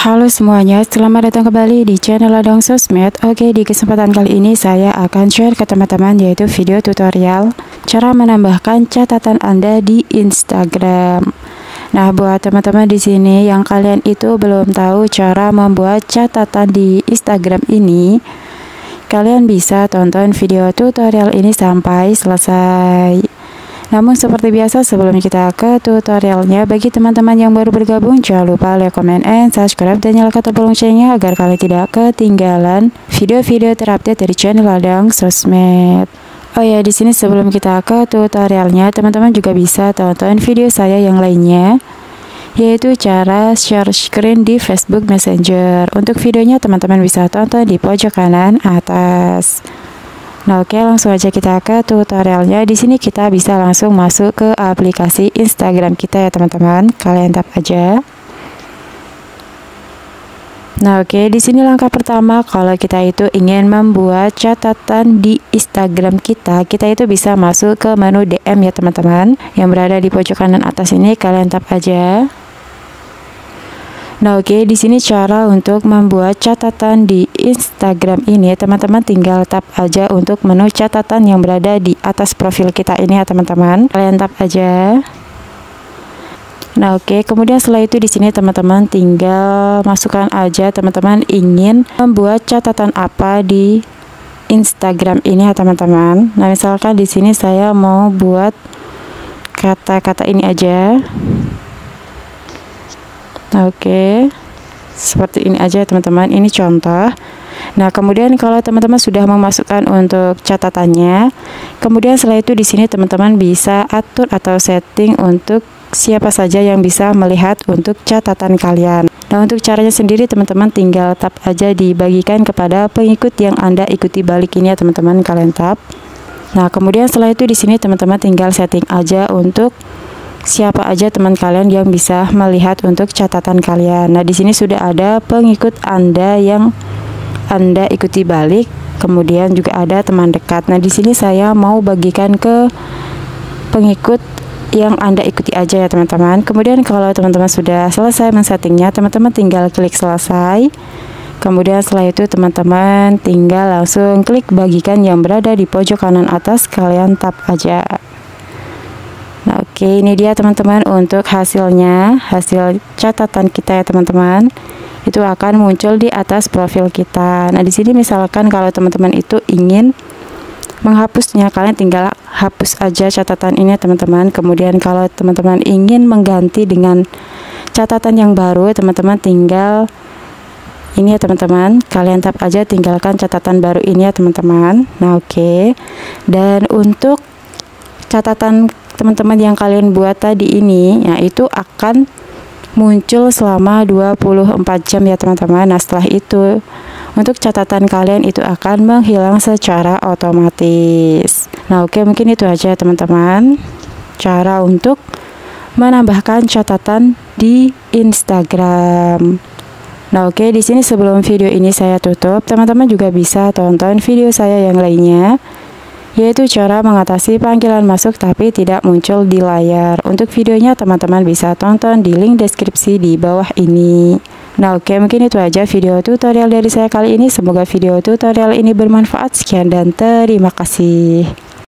Halo semuanya, selamat datang kembali di channel Ladang Sosmed. Oke, di kesempatan kali ini saya akan share ke teman-teman yaitu video tutorial cara menambahkan catatan Anda di Instagram. Nah, buat teman-teman di sini yang kalian itu belum tahu cara membuat catatan di Instagram ini, kalian bisa tonton video tutorial ini sampai selesai. Namun seperti biasa, sebelum kita ke tutorialnya, bagi teman-teman yang baru bergabung, jangan lupa like, comment, and subscribe, dan nyalakan tombol loncengnya agar kalian tidak ketinggalan video-video terupdate dari channel Ladang Sosmed. Oh ya, di sini sebelum kita ke tutorialnya, teman-teman juga bisa tonton video saya yang lainnya, yaitu cara share screen di Facebook Messenger. Untuk videonya teman-teman bisa tonton di pojok kanan atas. Nah, oke, langsung aja kita ke tutorialnya. Di sini kita bisa langsung masuk ke aplikasi Instagram kita ya teman-teman. Kalian tap aja. Nah, oke, di sini langkah pertama kalau kita itu ingin membuat catatan di Instagram kita itu bisa masuk ke menu DM ya teman-teman. Yang berada di pojok kanan atas ini, kalian tap aja. Nah, oke, di sini cara untuk membuat catatan di Instagram ini, teman-teman tinggal tap aja untuk menu catatan yang berada di atas profil kita ini ya teman-teman. Kalian tap aja. Nah, oke, kemudian setelah itu di sini teman-teman tinggal masukkan aja teman-teman ingin membuat catatan apa di Instagram ini ya teman-teman. Nah, misalkan di sini saya mau buat kata-kata ini aja. Oke, seperti ini aja teman-teman, ini contoh. Nah, kemudian kalau teman-teman sudah memasukkan untuk catatannya, kemudian setelah itu di sini teman-teman bisa atur atau setting untuk siapa saja yang bisa melihat untuk catatan kalian. Nah, untuk caranya sendiri teman-teman tinggal tap aja dibagikan kepada pengikut yang Anda ikuti balik ini ya teman-teman, kalian tap. Nah, kemudian setelah itu di sini teman-teman tinggal setting aja untuk siapa aja teman kalian yang bisa melihat untuk catatan kalian. Nah, di sini sudah ada pengikut Anda yang Anda ikuti balik, kemudian juga ada teman dekat. Nah, di sini saya mau bagikan ke pengikut yang Anda ikuti aja ya teman-teman. Kemudian kalau teman-teman sudah selesai men-settingnya, teman-teman tinggal klik selesai. Kemudian setelah itu teman-teman tinggal langsung klik bagikan yang berada di pojok kanan atas, kalian tap aja. Nah, oke, ini dia teman-teman untuk hasilnya, hasil catatan kita ya teman-teman. Itu akan muncul di atas profil kita. Nah, di sini misalkan kalau teman-teman itu ingin menghapusnya, kalian tinggal hapus aja catatan ini teman-teman. Kemudian kalau teman-teman ingin mengganti dengan catatan yang baru, teman-teman tinggal ini ya teman-teman, kalian tap aja tinggalkan catatan baru ini ya teman-teman. Nah, oke. Dan untuk catatan teman-teman yang kalian buat tadi ini, ya itu akan muncul selama 24 jam ya teman-teman. Nah, setelah itu untuk catatan kalian itu akan menghilang secara otomatis. Nah, oke, mungkin itu aja teman-teman cara untuk menambahkan catatan di Instagram. Nah, oke, di sini sebelum video ini saya tutup, teman-teman juga bisa tonton video saya yang lainnya, yaitu cara mengatasi panggilan masuk tapi tidak muncul di layar. Untuk videonya teman-teman bisa tonton di link deskripsi di bawah ini. Nah, oke, mungkin itu aja video tutorial dari saya kali ini. Semoga video tutorial ini bermanfaat. Sekian dan terima kasih.